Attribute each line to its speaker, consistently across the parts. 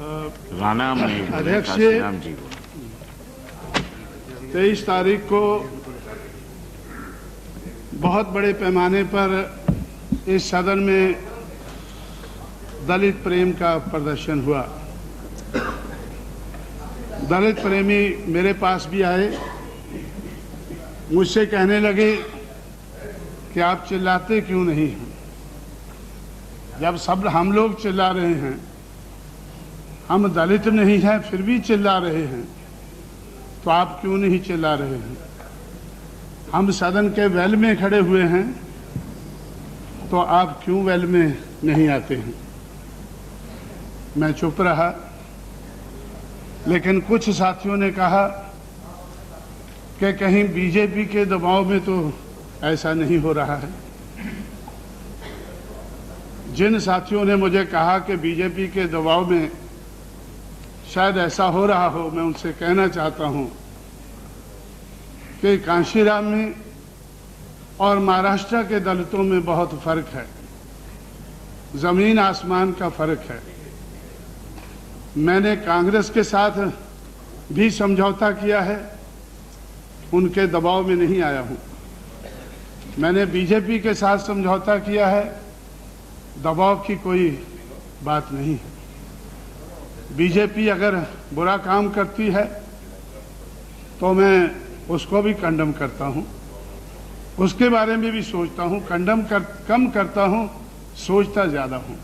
Speaker 1: राणा
Speaker 2: अध्यक्ष, 23 तारीख को बहुत बड़े पैमाने पर इस सदन में दलित प्रेम का प्रदर्शन हुआ। दलित प्रेमी मेरे पास भी आए, मुझसे कहने लगे कि आप चिल्लाते क्यों नहीं हैं? जब सब हम लोग चिल्ला रहे हैं, हम दलित नहीं हैं फिर भी चिल्ला रहे हैं, तो आप क्यों नहीं चिल्ला रहे हैं? हम सदन के वेल में खड़े हुए हैं, तो आप क्यों वेल में नहीं आते हैं? मैं चुप रहा, लेकिन कुछ साथियों ने कहा कि कहीं बीजेपी के दबाव में तो ऐसा नहीं हो रहा है। जिन साथियों ने मुझे कहा कि बीजेपी के दबाव में शायद ऐसा हो रहा हो, मैं उनसे कहना चाहता हूं कि कांशीराम में और महाराष्ट्र के दलितों में बहुत फर्क है, जमीन आसमान का फर्क है। मैंने कांग्रेस के साथ भी समझौता किया है, उनके दबाव में नहीं आया हूं। मैंने बीजेपी के साथ समझौता किया है, दबाव की कोई बात नहीं है। बीजेपी अगर बुरा काम करती है तो मैं उसको भी कंडम करता हूं, उसके बारे में भी सोचता हूं। कम करता हूं, सोचता ज्यादा हूं।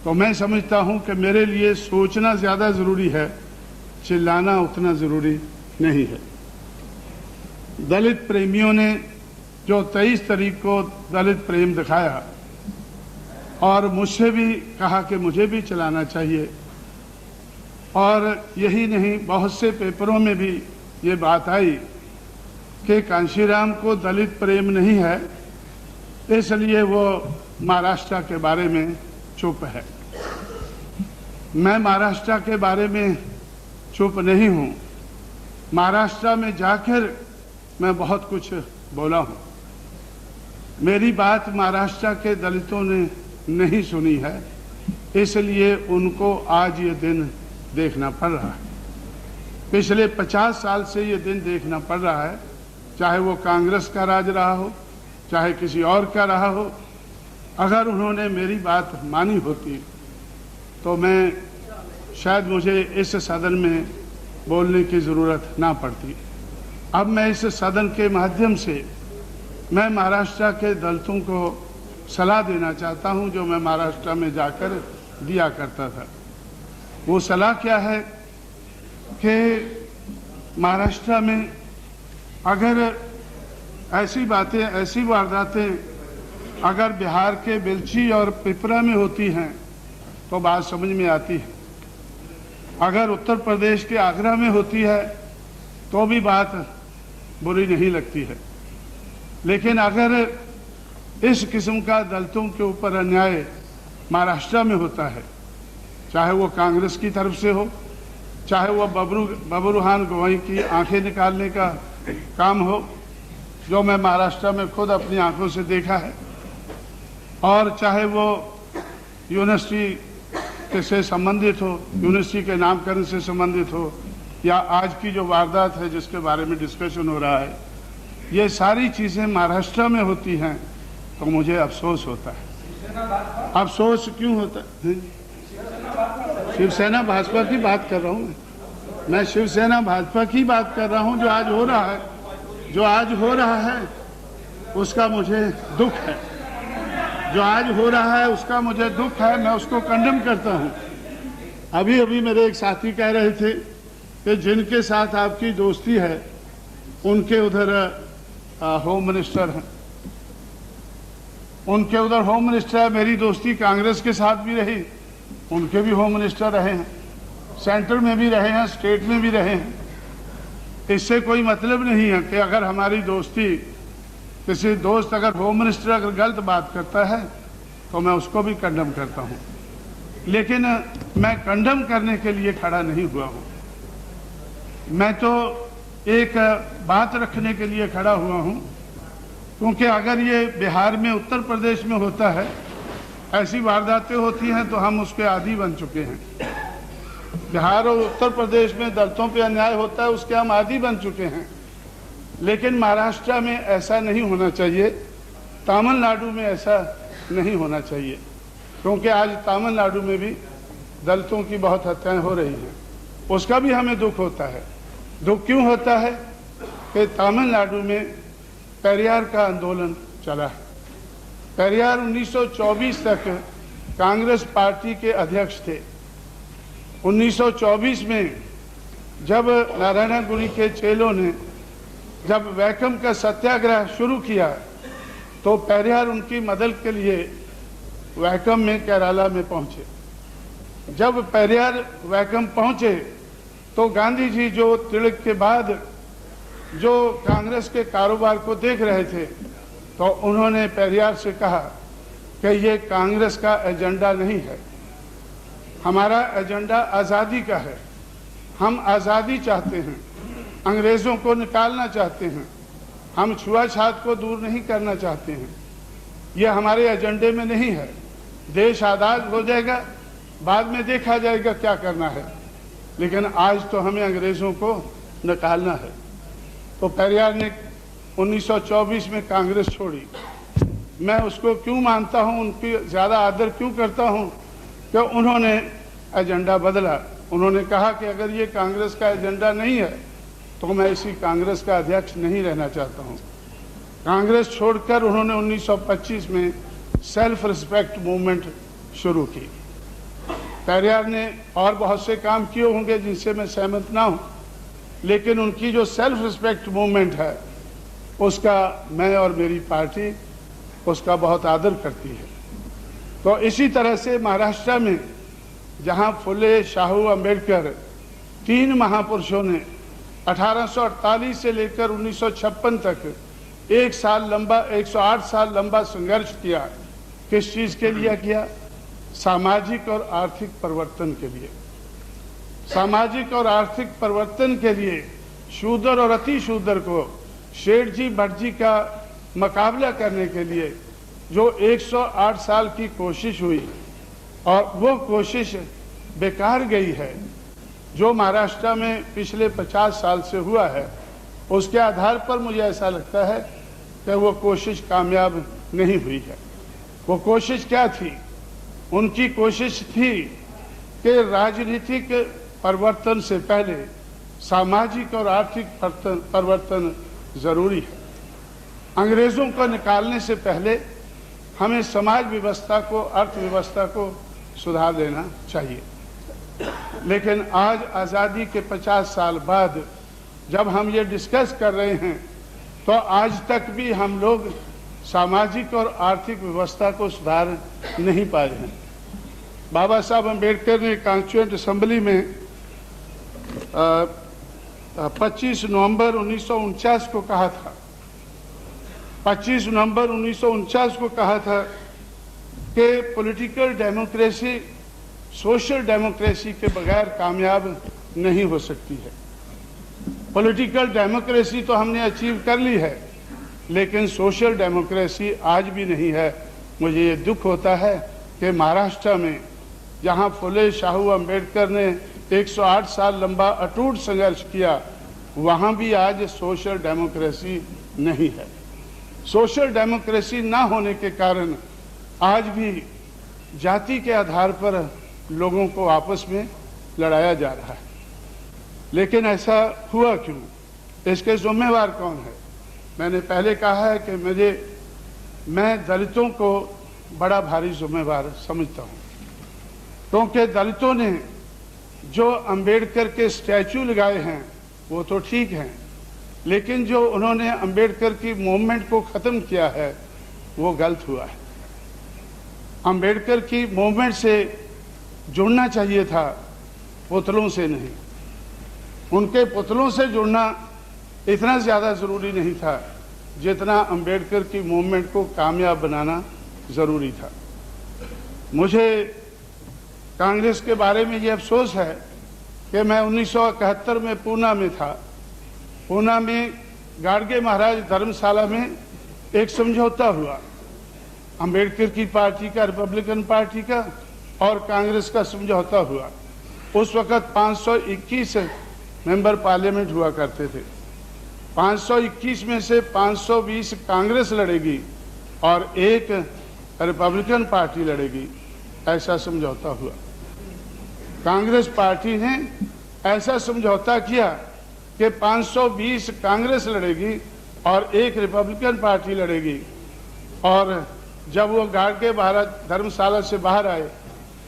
Speaker 2: तो मैं समझता हूं कि मेरे लिए सोचना ज्यादा जरूरी है, चिल्लाना उतना जरूरी नहीं है। दलित प्रेमियों ने जो 23 तारीख को दलित प्रेम दिखाया और मुझसे भी कहा कि मुझे भी चलाना चाहिए, और यही नहीं, बहुत से पेपरों में भी ये बात आई कि कांशीराम को दलित प्रेम नहीं है, इसलिए वो महाराष्ट्र के बारे में चुप है। मैं महाराष्ट्र के बारे में चुप नहीं हूं। महाराष्ट्र में जाकर मैं बहुत कुछ बोला हूं। मेरी बात महाराष्ट्र के दलितों ने नहीं सुनी है, इसलिए उनको आज ये दिन देखना पड़ रहा है। पिछले 50 साल से ये दिन देखना पड़ रहा है, चाहे वो कांग्रेस का राज रहा हो, चाहे किसी और का रहा हो। अगर उन्होंने मेरी बात मानी होती तो मैं शायद मुझे इस सदन में बोलने की ज़रूरत ना पड़ती। अब मैं इस सदन के माध्यम से मैं महाराष्ट्र के दलितों को सलाह देना चाहता हूं, जो मैं महाराष्ट्र में जाकर दिया करता था। वो सलाह क्या है कि महाराष्ट्र में अगर ऐसी बातें, ऐसी वारदातें अगर बिहार के बेलची और पिपरा में होती हैं तो बात समझ में आती है। अगर उत्तर प्रदेश के आगरा में होती है तो भी बात बुरी नहीं लगती है। लेकिन अगर इस किस्म का दलितों के ऊपर अन्याय महाराष्ट्र में होता है, चाहे वो कांग्रेस की तरफ से हो, चाहे वो बबरूहान गवई की आंखें निकालने का काम हो, जो मैं महाराष्ट्र में खुद अपनी आंखों से देखा है, और चाहे वो यूनिवर्सिटी से संबंधित हो, यूनिवर्सिटी के नामकरण से संबंधित हो, या आज की जो वारदात है जिसके बारे में डिस्कशन हो रहा है, ये सारी चीज़ें महाराष्ट्र में होती हैं तो मुझे अफसोस होता है। अफसोस क्यों होता है? शिवसेना भाजपा की बात कर रहा हूँ मैं शिवसेना भाजपा की बात कर रहा हूँ। जो आज हो रहा है, जो आज हो रहा है उसका मुझे दुख है। जो आज हो रहा है उसका मुझे दुख है, मैं उसको कंडेम करता हूँ। अभी अभी मेरे एक साथी कह रहे थे कि जिनके साथ आपकी दोस्ती है उनके उधर होम मिनिस्टर हैं, उनके उधर होम मिनिस्टर है। मेरी दोस्ती कांग्रेस के साथ भी रही, उनके भी होम मिनिस्टर रहे हैं, सेंटर में भी रहे हैं, स्टेट में भी रहे हैं। इससे कोई मतलब नहीं है कि अगर हमारी दोस्ती, किसी दोस्त अगर होम मिनिस्टर अगर गलत बात करता है तो मैं उसको भी कंडेम करता हूं। लेकिन मैं कंडेम करने के लिए खड़ा नहीं हुआ हूं, मैं तो एक बात रखने के लिए खड़ा हुआ हूं। क्योंकि अगर ये बिहार में, उत्तर प्रदेश में होता है, ऐसी वारदातें होती हैं तो हम उसके आदी बन चुके हैं। बिहार और उत्तर प्रदेश में दलितों पे अन्याय होता है, उसके हम आदी बन चुके हैं। लेकिन महाराष्ट्र में ऐसा नहीं होना चाहिए, तमिलनाडु में ऐसा नहीं होना चाहिए, क्योंकि आज तमिलनाडु में भी दलितों की बहुत हत्याएं हो रही हैं। उसका भी हमें दुख होता है। दुख क्यों होता है कि तमिलनाडु में पेरियार का आंदोलन चला है। पेरियार 1924 तक कांग्रेस पार्टी के अध्यक्ष थे। 1924 में जब नारायण गुरु के चेलों ने जब वैकम का सत्याग्रह शुरू किया तो पेरियार उनकी मदद के लिए वैकम में केरला में पहुंचे। जब पेरियार वैकम पहुंचे तो गांधी जी जो तिलक के बाद जो कांग्रेस के कारोबार को देख रहे थे तो उन्होंने पेरियार से कहा कि ये कांग्रेस का एजेंडा नहीं है, हमारा एजेंडा आज़ादी का है। हम आज़ादी चाहते हैं, अंग्रेज़ों को निकालना चाहते हैं, हम छुआछूत को दूर नहीं करना चाहते हैं। ये हमारे एजेंडे में नहीं है। देश आज़ाद हो जाएगा, बाद में देखा जाएगा क्या करना है, लेकिन आज तो हमें अंग्रेज़ों को निकालना है। तो पेरियार ने 1924 में कांग्रेस छोड़ी। मैं उसको क्यों मानता हूँ, उनकी ज़्यादा आदर क्यों करता हूँ कि उन्होंने एजेंडा बदला। उन्होंने कहा कि अगर ये कांग्रेस का एजेंडा नहीं है तो मैं इसी कांग्रेस का अध्यक्ष नहीं रहना चाहता हूँ। कांग्रेस छोड़कर उन्होंने 1925 में सेल्फ रिस्पेक्ट मूवमेंट शुरू की। पेरियार ने और बहुत से काम किए होंगे जिनसे मैं सहमत ना हूँ, लेकिन उनकी जो सेल्फ रिस्पेक्ट मूवमेंट है उसका मैं और मेरी पार्टी उसका बहुत आदर करती है। तो इसी तरह से महाराष्ट्र में जहाँ फुले, शाहू, अंबेडकर, तीन महापुरुषों ने 1848 से लेकर 1956 तक 108 साल लंबा संघर्ष किया। किस चीज़ के लिए किया? सामाजिक और आर्थिक परिवर्तन के लिए। सामाजिक और आर्थिक परिवर्तन के लिए शूद्र और अति शूद्र को, शेठ जी भट्ट जी का मुकाबला करने के लिए जो 108 साल की कोशिश हुई और वो कोशिश बेकार गई है। जो महाराष्ट्र में पिछले 50 साल से हुआ है उसके आधार पर मुझे ऐसा लगता है कि वो कोशिश कामयाब नहीं हुई है। वो कोशिश क्या थी? उनकी कोशिश थी कि राजनीतिक परिवर्तन से पहले सामाजिक और आर्थिक परिवर्तन जरूरी है। अंग्रेज़ों को निकालने से पहले हमें समाज व्यवस्था को, अर्थव्यवस्था को सुधार देना चाहिए। लेकिन आज आज़ादी के 50 साल बाद जब हम ये डिस्कस कर रहे हैं तो आज तक भी हम लोग सामाजिक और आर्थिक व्यवस्था को सुधार नहीं पाए हैं। बाबा साहब अम्बेडकर ने कॉन्स्टिट्यूएंट असेंबली में 25 नवंबर 1949 को कहा था, 25 नवंबर 1949 को कहा था कि पॉलिटिकल डेमोक्रेसी सोशल डेमोक्रेसी के बगैर कामयाब नहीं हो सकती है। पॉलिटिकल डेमोक्रेसी तो हमने अचीव कर ली है, लेकिन सोशल डेमोक्रेसी आज भी नहीं है। मुझे ये दुख होता है कि महाराष्ट्र में जहाँ फुले, शाहू, अंबेडकर ने 108 साल लंबा अटूट संघर्ष किया, वहाँ भी आज सोशल डेमोक्रेसी नहीं है। सोशल डेमोक्रेसी ना होने के कारण आज भी जाति के आधार पर लोगों को आपस में लड़ाया जा रहा है। लेकिन ऐसा हुआ क्यों? इसके जिम्मेवार कौन है? मैंने पहले कहा है कि मैं दलितों को बड़ा भारी जिम्मेवार समझता हूँ, क्योंकि दलितों ने जो अंबेडकर के स्टैचू लगाए हैं वो तो ठीक हैं, लेकिन जो उन्होंने अंबेडकर की मूवमेंट को ख़त्म किया है वो गलत हुआ है। अंबेडकर की मूवमेंट से जुड़ना चाहिए था, पुतलों से नहीं। उनके पुतलों से जुड़ना इतना ज़्यादा ज़रूरी नहीं था जितना अंबेडकर की मूवमेंट को कामयाब बनाना ज़रूरी था। मुझे कांग्रेस के बारे में ये अफसोस है कि मैं 1971 में पूना में था। पूना में गाडगे महाराज धर्मशाला में एक समझौता हुआ, अंबेडकर की पार्टी का, रिपब्लिकन पार्टी का और कांग्रेस का समझौता हुआ। उस वक्त 521 मेंबर पार्लियामेंट हुआ करते थे। 521 में से 520 कांग्रेस लड़ेगी और एक रिपब्लिकन पार्टी लड़ेगी, ऐसा समझौता हुआ। कांग्रेस पार्टी ने ऐसा समझौता किया कि 520 कांग्रेस लड़ेगी और एक रिपब्लिकन पार्टी लड़ेगी। और जब वो गाड़गे भारत धर्मशाला से बाहर आए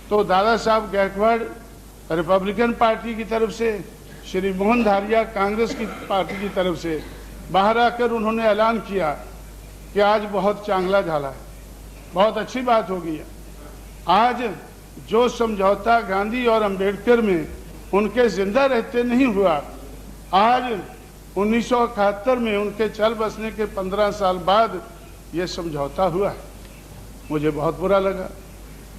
Speaker 2: तो दादा साहब गायकवाड़ रिपब्लिकन पार्टी की तरफ से, श्री मोहन धारिया कांग्रेस की पार्टी की तरफ से बाहर आकर उन्होंने ऐलान किया कि आज बहुत चांगला झाला है, बहुत अच्छी बात हो गई है। आज जो समझौता गांधी और अंबेडकर में उनके जिंदा रहते नहीं हुआ, आज 1971 में उनके चल बसने के 15 साल बाद ये समझौता हुआ है। मुझे बहुत बुरा लगा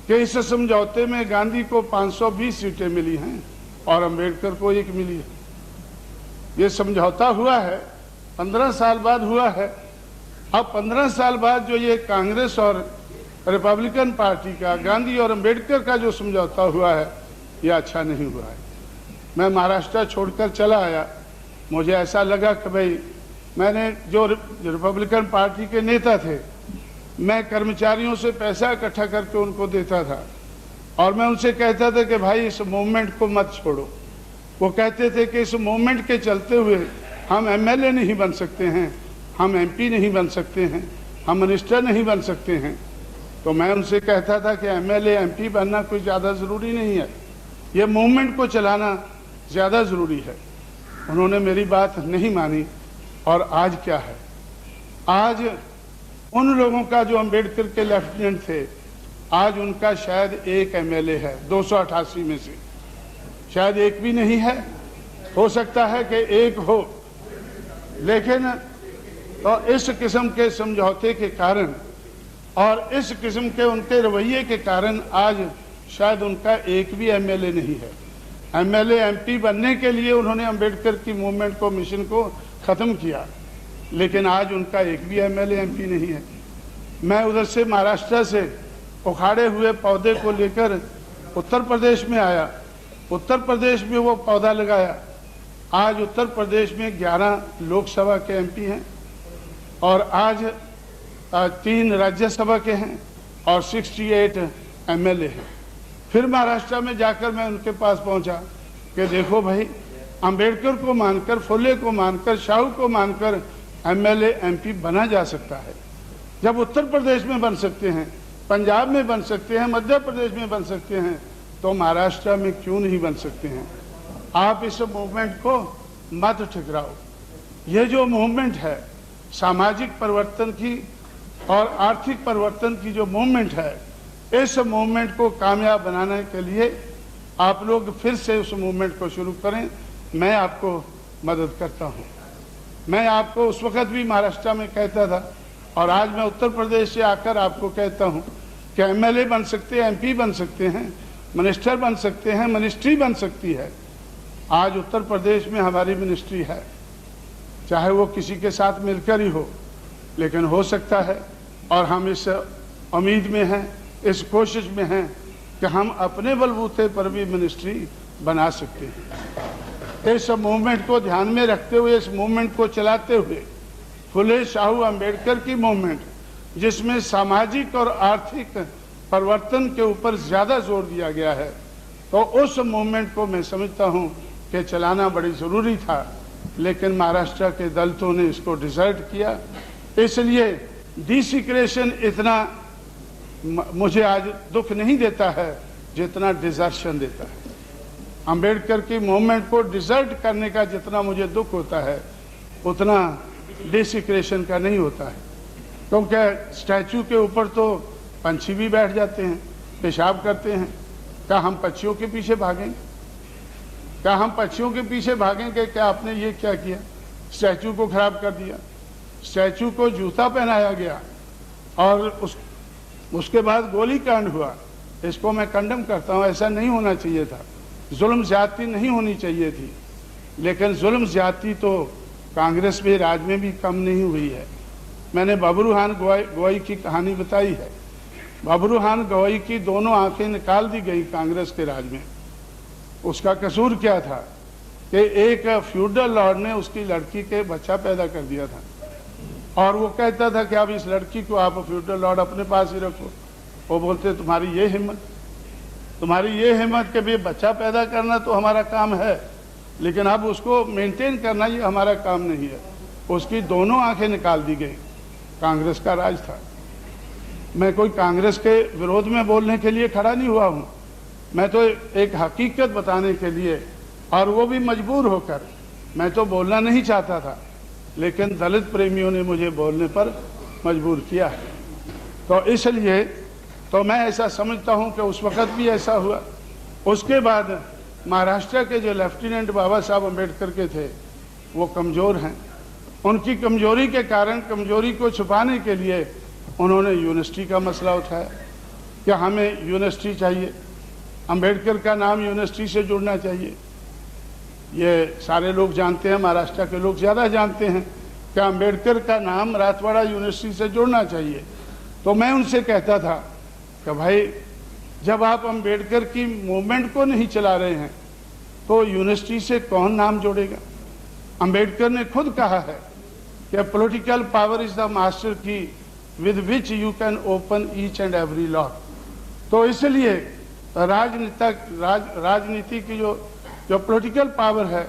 Speaker 2: कि इस समझौते में गांधी को 520 सीटें मिली हैं और अंबेडकर को 1 मिली है। ये समझौता हुआ है, 15 साल बाद हुआ है। अब 15 साल बाद जो ये कांग्रेस और रिपब्लिकन पार्टी का, गांधी और अंबेडकर का जो समझौता हुआ है, ये अच्छा नहीं हुआ है। मैं महाराष्ट्र छोड़कर चला आया, मुझे ऐसा लगा कि भाई मैंने जो रिपब्लिकन पार्टी के नेता थे, मैं कर्मचारियों से पैसा इकट्ठा करके उनको देता था और मैं उनसे कहता था कि भाई इस मूवमेंट को मत छोड़ो। वो कहते थे कि इस मूवमेंट के चलते हुए हम एमएलए नहीं बन सकते हैं, हम एमपी नहीं बन सकते हैं, हम मिनिस्टर नहीं बन सकते हैं। तो मैं उनसे कहता था कि एमएलए एमपी बनना कोई ज़्यादा ज़रूरी नहीं है, ये मूवमेंट को चलाना ज़्यादा ज़रूरी है। उन्होंने मेरी बात नहीं मानी और आज क्या है, आज उन लोगों का जो अंबेडकर के लेफ्टिनेंट थे, आज उनका शायद 1 एमएलए है 288 में से, शायद 1 भी नहीं है, हो सकता है कि 1 हो। लेकिन तो इस किस्म के समझौते के कारण और इस किस्म के उनके रवैये के कारण आज शायद उनका 1 भी एमएलए नहीं है। एमएलए एमपी बनने के लिए उन्होंने अंबेडकर की मूवमेंट को, मिशन को ख़त्म किया, लेकिन आज उनका 1 भी एमएलए एमपी नहीं है। मैं उधर से महाराष्ट्र से उखाड़े हुए पौधे को लेकर उत्तर प्रदेश में आया, उत्तर प्रदेश में वो पौधा लगाया। आज उत्तर प्रदेश में 11 लोकसभा के एमपी हैं और आज 3 राज्यसभा के हैं और 68 एमएलए हैं। फिर महाराष्ट्र में जाकर मैं उनके पास पहुंचा कि देखो भाई, अंबेडकर को मानकर, फुले को मानकर, शाहू को मानकर एमएलए एमपी बना जा सकता है। जब उत्तर प्रदेश में बन सकते हैं, पंजाब में बन सकते हैं, मध्य प्रदेश में बन सकते हैं, तो महाराष्ट्र में क्यों नहीं बन सकते हैं। आप इस मूवमेंट को मत ठुकराओ। ये जो मूवमेंट है, सामाजिक परिवर्तन की और आर्थिक परिवर्तन की जो मूवमेंट है, इस मूवमेंट को कामयाब बनाने के लिए आप लोग फिर से उस मूवमेंट को शुरू करें। मैं आपको मदद करता हूं। मैं आपको उस वक्त भी महाराष्ट्र में कहता था और आज मैं उत्तर प्रदेश से आकर आपको कहता हूं कि एमएलए बन सकते हैं, एमपी बन सकते हैं, मिनिस्टर बन सकते हैं, मिनिस्ट्री बन सकती है। आज उत्तर प्रदेश में हमारी मिनिस्ट्री है, चाहे वो किसी के साथ मिलकर ही हो, लेकिन हो सकता है। और हम इस उम्मीद में हैं, इस कोशिश में हैं कि हम अपने बलबूते पर भी मिनिस्ट्री बना सकते हैं। इस मूवमेंट को ध्यान में रखते हुए, इस मूवमेंट को चलाते हुए, फुले शाहू अंबेडकर की मूवमेंट, जिसमें सामाजिक और आर्थिक परिवर्तन के ऊपर ज़्यादा जोर दिया गया है, तो उस मूवमेंट को मैं समझता हूं कि चलाना बड़ी ज़रूरी था। लेकिन महाराष्ट्र के दलितों ने इसको डिसर्ट किया, इसलिए डिसिक्रेशन इतना मुझे आज दुख नहीं देता है जितना डिजर्शन देता है। अंबेडकर की मूवमेंट को डिसर्ट करने का जितना मुझे दुख होता है, उतना डिसिक्रेशन का नहीं होता है। क्योंकि स्टैचू के ऊपर तो पंछी भी बैठ जाते हैं, पेशाब करते हैं। क्या हम पक्षियों के पीछे भागेंगे? क्या हम पक्षियों के पीछे भागेंगे? क्या आपने ये क्या किया, स्टैचू को खराब कर दिया। स्टैचू को जूता पहनाया गया और उसके बाद गोली कांड हुआ। इसको मैं कंडम करता हूँ, ऐसा नहीं होना चाहिए था। जुल्म ज्यादती नहीं होनी चाहिए थी, लेकिन जुल्म ज्यादती तो कांग्रेस में, राज में भी कम नहीं हुई है। मैंने बबरूहान गवई की कहानी बताई है। बबरूहान गवई की दोनों आंखें निकाल दी गई कांग्रेस के राज में। उसका कसूर क्या था कि एक फ्यूडल लॉर्ड ने उसकी लड़की के बच्चा पैदा कर दिया था और वो कहता था कि अब इस लड़की को आप फ्यूडल लॉर्ड अपने पास ही रखो। वो बोलते तुम्हारी ये हिम्मत कि भाई बच्चा पैदा करना तो हमारा काम है, लेकिन अब उसको मेंटेन करना ये हमारा काम नहीं है। उसकी दोनों आंखें निकाल दी गई। कांग्रेस का राज था। मैं कोई कांग्रेस के विरोध में बोलने के लिए खड़ा नहीं हुआ हूँ, मैं तो एक हकीकत बताने के लिए, और वो भी मजबूर होकर। मैं तो बोलना नहीं चाहता था, लेकिन दलित प्रेमियों ने मुझे बोलने पर मजबूर किया है। तो इसलिए तो मैं ऐसा समझता हूं कि उस वक्त भी ऐसा हुआ। उसके बाद महाराष्ट्र के जो लेफ्टिनेंट बाबा साहब अम्बेडकर के थे, वो कमज़ोर हैं। उनकी कमजोरी के कारण, कमजोरी को छुपाने के लिए उन्होंने यूनिवर्सिटी का मसला उठाया कि हमें यूनिवर्सिटी चाहिए, अम्बेडकर का नाम यूनिवर्सिटी से जुड़ना चाहिए। ये सारे लोग जानते हैं, महाराष्ट्र के लोग ज़्यादा जानते हैं कि अम्बेडकर का नाम मराठवाड़ा यूनिवर्सिटी से जुड़ना चाहिए। तो मैं उनसे कहता था कि भाई जब आप अम्बेडकर की मूवमेंट को नहीं चला रहे हैं तो यूनिवर्सिटी से कौन नाम जोड़ेगा। अम्बेडकर ने खुद कहा है कि political power is the master key with which you can open each and every lock. तो इसलिए राजनीति की जो पॉलिटिकल पावर है,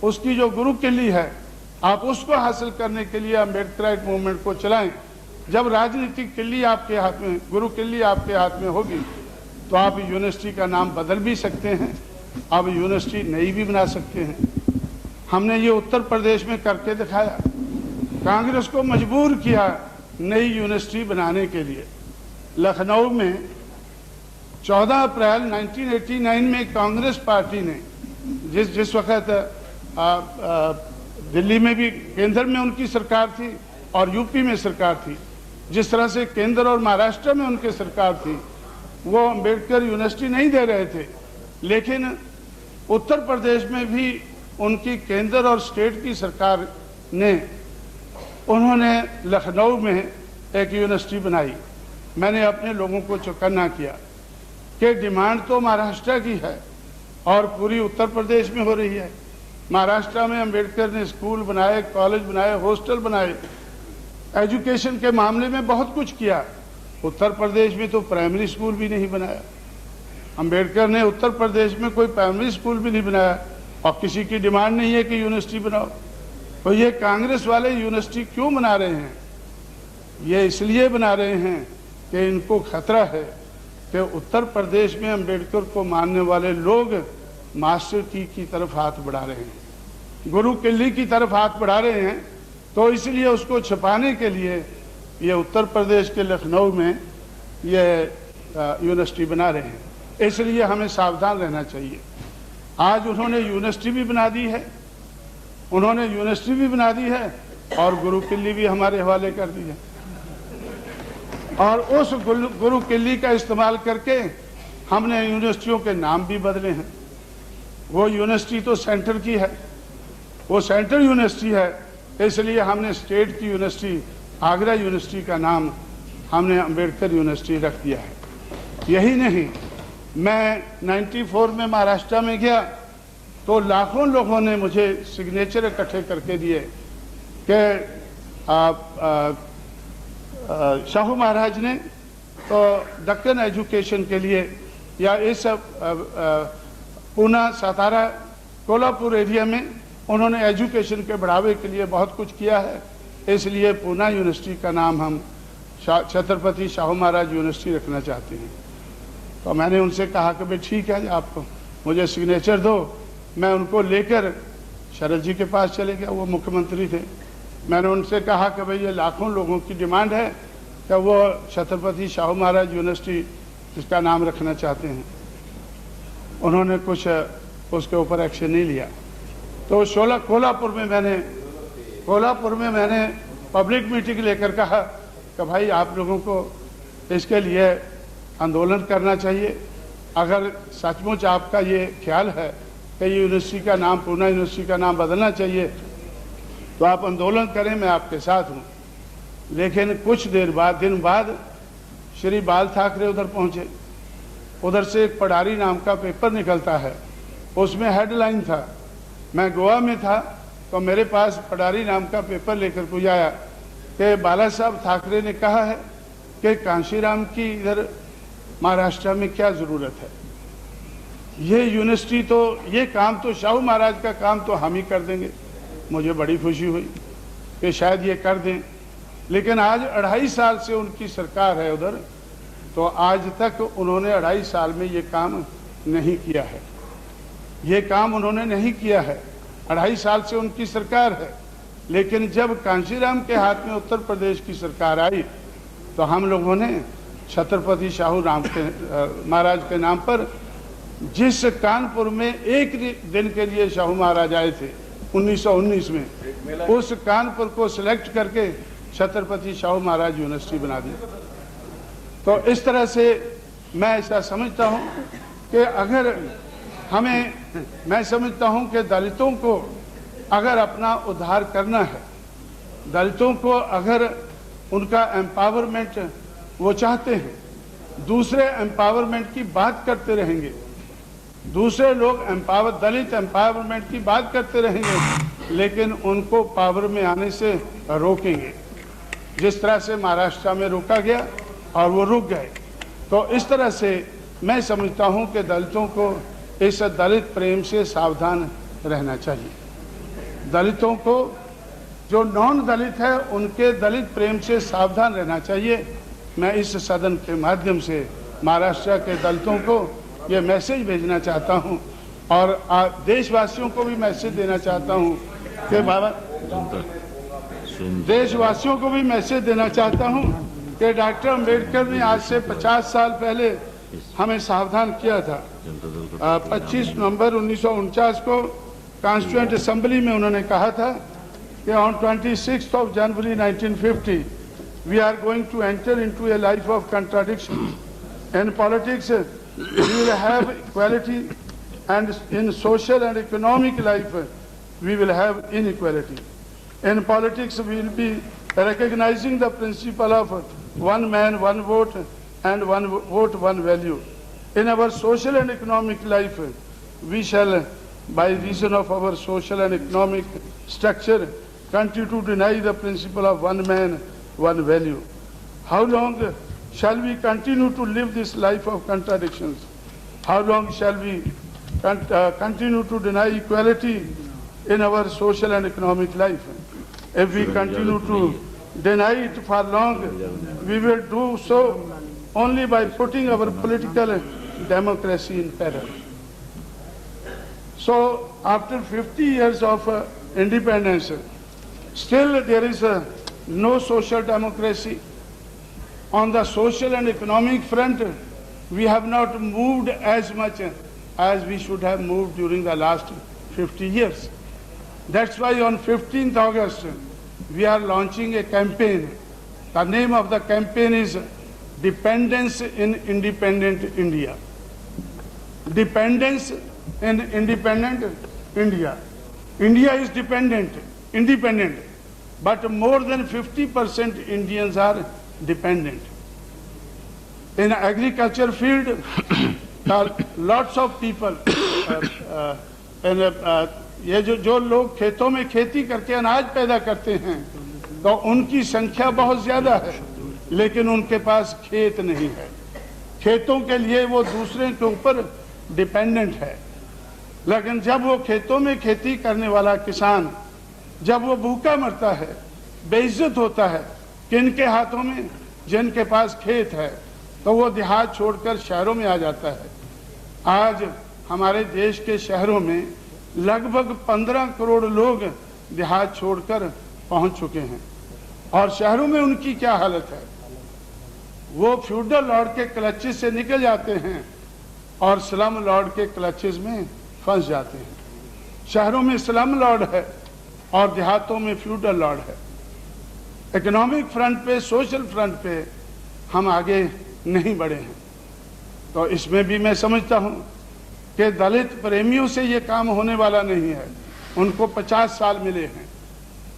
Speaker 2: उसकी जो गुरु किल्ली है, आप उसको हासिल करने के लिए अम्बेडकराइट मूवमेंट को चलाएं। जब राजनीतिक किल्ली आपके हाथ में, गुरु किल्ली आपके हाथ में होगी, तो आप यूनिवर्सिटी का नाम बदल भी सकते हैं, आप यूनिवर्सिटी नई भी बना सकते हैं। हमने ये उत्तर प्रदेश में करके दिखाया, कांग्रेस को मजबूर किया नई यूनिवर्सिटी बनाने के लिए। लखनऊ में 14 अप्रैल 1989 में कांग्रेस पार्टी ने, जिस वक्त दिल्ली में भी केंद्र में उनकी सरकार थी और यूपी में सरकार थी, जिस तरह से केंद्र और महाराष्ट्र में उनकी सरकार थी, वो अम्बेडकर यूनिवर्सिटी नहीं दे रहे थे। लेकिन उत्तर प्रदेश में भी उनकी केंद्र और स्टेट की सरकार ने, उन्होंने लखनऊ में एक यूनिवर्सिटी बनाई। मैंने अपने लोगों को चौकन्ना किया कि डिमांड तो महाराष्ट्र की है और पूरी उत्तर प्रदेश में हो रही है। महाराष्ट्र में अम्बेडकर ने स्कूल बनाए, कॉलेज बनाए, हॉस्टल बनाए, एजुकेशन के मामले में बहुत कुछ किया। उत्तर प्रदेश में तो प्राइमरी स्कूल भी नहीं बनाया। अम्बेडकर ने उत्तर प्रदेश में कोई प्राइमरी स्कूल भी नहीं बनाया और किसी की डिमांड नहीं है कि यूनिवर्सिटी बनाओ। तो ये कांग्रेस वाले यूनिवर्सिटी क्यों बना रहे हैं? ये इसलिए बना रहे हैं कि इनको खतरा है कि उत्तर प्रदेश में अम्बेडकर को मानने वाले लोग मास्टर की तरफ हाथ बढ़ा रहे हैं, गुरु किल्ली की तरफ हाथ बढ़ा रहे हैं। तो इसलिए उसको छिपाने के लिए ये उत्तर प्रदेश के लखनऊ में ये यूनिवर्सिटी बना रहे हैं। इसलिए हमें सावधान रहना चाहिए। आज उन्होंने यूनिवर्सिटी भी बना दी है, और गुरु किल्ली भी हमारे हवाले कर दी है, और उस गुरु किल्ली का इस्तेमाल करके हमने यूनिवर्सिटियों के नाम भी बदले हैं। वो यूनिवर्सिटी तो सेंटर की है, वो सेंट्रल यूनिवर्सिटी है, इसलिए हमने स्टेट की यूनिवर्सिटी, आगरा यूनिवर्सिटी का नाम हमने अम्बेडकर यूनिवर्सिटी रख दिया है। यही नहीं, मैं 94 में महाराष्ट्र में गया तो लाखों लोगों ने मुझे सिग्नेचर इकट्ठे करके दिए कि शाहू महाराज ने तो दक्कन एजुकेशन के लिए, या इस पूना, सातारा, कोल्हापुर एरिया में उन्होंने एजुकेशन के बढ़ावे के लिए बहुत कुछ किया है, इसलिए पूना यूनिवर्सिटी का नाम हम छत्रपति शाहू महाराज यूनिवर्सिटी रखना चाहते हैं। तो मैंने उनसे कहा कि भाई ठीक है, आप मुझे सिग्नेचर दो। मैं उनको लेकर शरद जी के पास चले गया, वो मुख्यमंत्री थे। मैंने उनसे कहा कि भाई ये लाखों लोगों की डिमांड है कि वो छत्रपति शाहू महाराज यूनिवर्सिटी इसका नाम रखना चाहते हैं। उन्होंने कुछ उसके ऊपर एक्शन नहीं लिया। तो कोल्हापुर में मैंने पब्लिक मीटिंग लेकर कहा कि भाई आप लोगों को इसके लिए आंदोलन करना चाहिए। अगर सचमुच आपका ये ख्याल है कि यूनिवर्सिटी का नाम, पूना यूनिवर्सिटी का नाम बदलना चाहिए, तो आप आंदोलन करें, मैं आपके साथ हूँ। लेकिन कुछ दिन बाद श्री बाल ठाकरे उधर पहुँचे। उधर से एक पढ़ारी नाम का पेपर निकलता है, उसमें हेडलाइन था, मैं गोवा में था तो मेरे पास पडारी नाम का पेपर लेकर कोई आया कि बाला साहब ठाकरे ने कहा है कि कांशीराम की इधर महाराष्ट्र में क्या ज़रूरत है। ये यूनिवर्सिटी तो, ये काम तो शाहू महाराज का काम तो हम ही कर देंगे। मुझे बड़ी खुशी हुई कि शायद ये कर दें, लेकिन आज 2.5 साल से उनकी सरकार है उधर, तो आज तक उन्होंने 2.5 साल में ये काम नहीं किया है। ये काम उन्होंने नहीं किया है। 2.5 साल से उनकी सरकार है, लेकिन जब कांशीराम के हाथ में उत्तर प्रदेश की सरकार आई तो हम लोगों ने छत्रपति शाहू महाराज के नाम पर, जिस कानपुर में एक दिन के लिए शाहू महाराज आए थे 1919 में, उस कानपुर को सिलेक्ट करके छत्रपति शाहू महाराज यूनिवर्सिटी बना दी। तो इस तरह से मैं ऐसा समझता हूँ कि अगर हमें, मैं समझता हूँ कि दलितों को अगर अपना उद्धार करना है, दलितों को अगर उनका एम्पावरमेंट वो चाहते हैं, दूसरे एम्पावरमेंट की बात करते रहेंगे, दूसरे लोग दलित एम्पावरमेंट की बात करते रहेंगे, लेकिन उनको पावर में आने से रोकेंगे, जिस तरह से महाराष्ट्र में रोका गया और वो रुक गए। तो इस तरह से मैं समझता हूँ कि दलितों को इस दलित प्रेम से सावधान रहना चाहिए। दलितों को, जो नॉन दलित है, उनके दलित प्रेम से सावधान रहना चाहिए। मैं इस सदन के माध्यम से महाराष्ट्र के दलितों को ये मैसेज भेजना चाहता हूँ और देशवासियों को भी मैसेज देना चाहता हूँ कि देशवासियों को भी मैसेज देना चाहता हूँ कि डॉक्टर अंबेडकर ने आज से 50 साल पहले हमें सावधान किया था। 25 नवंबर 1949 को कॉन्स्टिट्यूएंट असेंबली में उन्होंने कहा था कि on 26 January 1950 we are going to enter into a life of contradiction. In politics, we will have equality, and in social and economic life, we will have inequality. In politics, we will be recognizing the principle of one man, one vote, and one vote, one value. In our social and economic life, we shall, by reason of our social and economic structure, continue to deny the principle of one man, one value. How long shall we continue to live this life of contradictions? How long shall we continue to deny equality in our social and economic life? If we continue to deny it for long, we will do so only by putting our political democracy in peril. So, after 50 years of independence, still there is no social democracy. On the social and economic front, we have not moved as much as we should have moved during the last 50 years. That's why on 15th August, we are launching a campaign. The name of the campaign is Dependence in Independent India. Dependence in Independent India. India is independent, but more than 50% Indians are dependent. In agriculture field, lots of people, ये जो लोग खेतों में खेती करके अनाज पैदा करते हैं, तो उनकी संख्या बहुत ज़्यादा है, लेकिन उनके पास खेत नहीं है। खेतों के लिए वो दूसरे के ऊपर डिपेंडेंट है। लेकिन जब वो खेतों में खेती करने वाला किसान, जब वो भूखा मरता है, बेइज्जत होता है, किनके हाथों में, जिनके पास खेत है, तो वो देहात छोड़कर शहरों में आ जाता है। आज हमारे देश के शहरों में लगभग 15 करोड़ लोग देहात छोड़कर पहुंच चुके हैं, और शहरों में उनकी क्या हालत है। वो फ्यूडल लॉर्ड के क्लचेस से निकल जाते हैं और स्लम लॉर्ड के क्लचेस में फंस जाते हैं। शहरों में स्लम लॉर्ड है और देहातों में फ्यूडल लॉर्ड है। इकोनॉमिक फ्रंट पे, सोशल फ्रंट पे हम आगे नहीं बढ़े हैं। तो इसमें भी मैं समझता हूं कि दलित प्रेमियों से ये काम होने वाला नहीं है। उनको 50 साल मिले हैं,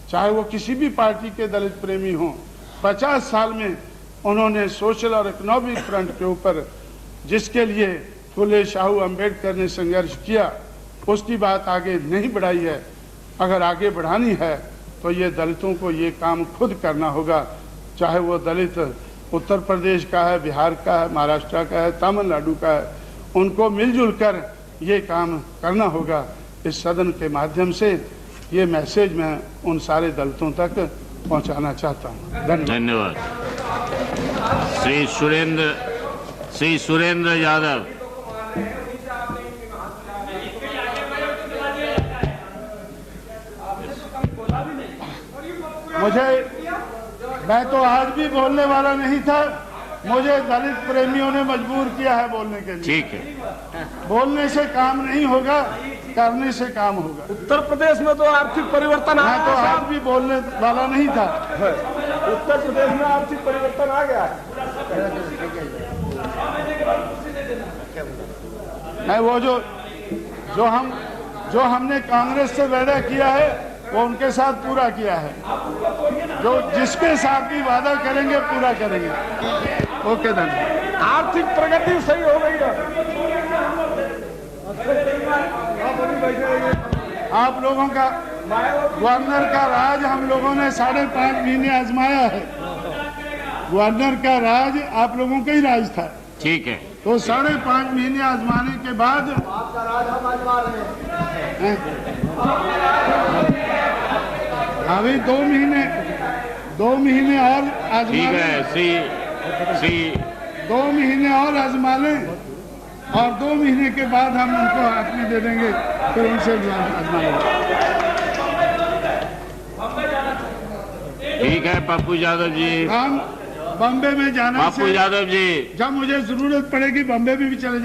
Speaker 2: चाहे वो किसी भी पार्टी के दलित प्रेमी हों। 50 साल में उन्होंने सोशल और इकोनॉमिक फ्रंट के ऊपर, जिसके लिए फुले शाहू अंबेडकर ने संघर्ष किया, उसकी बात आगे नहीं बढ़ाई है। अगर आगे बढ़ानी है तो ये दलितों को ये काम खुद करना होगा, चाहे वो दलित उत्तर प्रदेश का है, बिहार का है, महाराष्ट्र का है, तमिलनाडु का है, उनको मिलजुल कर ये काम करना होगा। इस सदन के माध्यम से ये मैसेज मैं उन सारे दलितों तक पहुंचाना चाहता हूं।
Speaker 1: धन्यवाद। श्री सुरेंद्र यादव।
Speaker 2: मैं तो आज भी बोलने वाला नहीं था, मुझे दलित प्रेमियों ने मजबूर किया है बोलने के लिए।
Speaker 1: ठीक है,
Speaker 2: बोलने से काम नहीं होगा, करने से काम होगा।
Speaker 3: उत्तर प्रदेश में तो आर्थिक परिवर्तन
Speaker 2: मैं तो आज भी बोलने वाला नहीं था।
Speaker 3: उत्तर प्रदेश में आर्थिक परिवर्तन आ गया है।
Speaker 2: मैं वो जो हमने कांग्रेस से वादा किया है वो उनके साथ पूरा किया है। जो जिसके साथ भी वादा करेंगे पूरा करेंगे। ओके धन्यवाद।
Speaker 3: आर्थिक प्रगति सही हो गई है।
Speaker 2: आप लोगों का गवर्नर का राज हम लोगों ने 5.5 महीने आजमाया है। गवर्नर का राज आप लोगों का ही राज था।
Speaker 1: ठीक है।
Speaker 2: तो 5.5 महीने आजमाने के बाद
Speaker 3: आपका राज हम आजमा रहे हैं।
Speaker 2: अभी 2 महीने और आजमा
Speaker 1: ठीक
Speaker 2: लें।
Speaker 1: है। श्री
Speaker 2: 2 महीने और आजमा लें और 2 महीने के बाद हम उनको हाथ में दे देंगे, फिर उनसे आजमा लेंगे।
Speaker 1: ठीक है पप्पू यादव जी।
Speaker 2: हम बम्बे में जाना
Speaker 1: पप्पू यादव जी।
Speaker 2: जब मुझे जरूरत पड़ेगी बम्बे में भी चले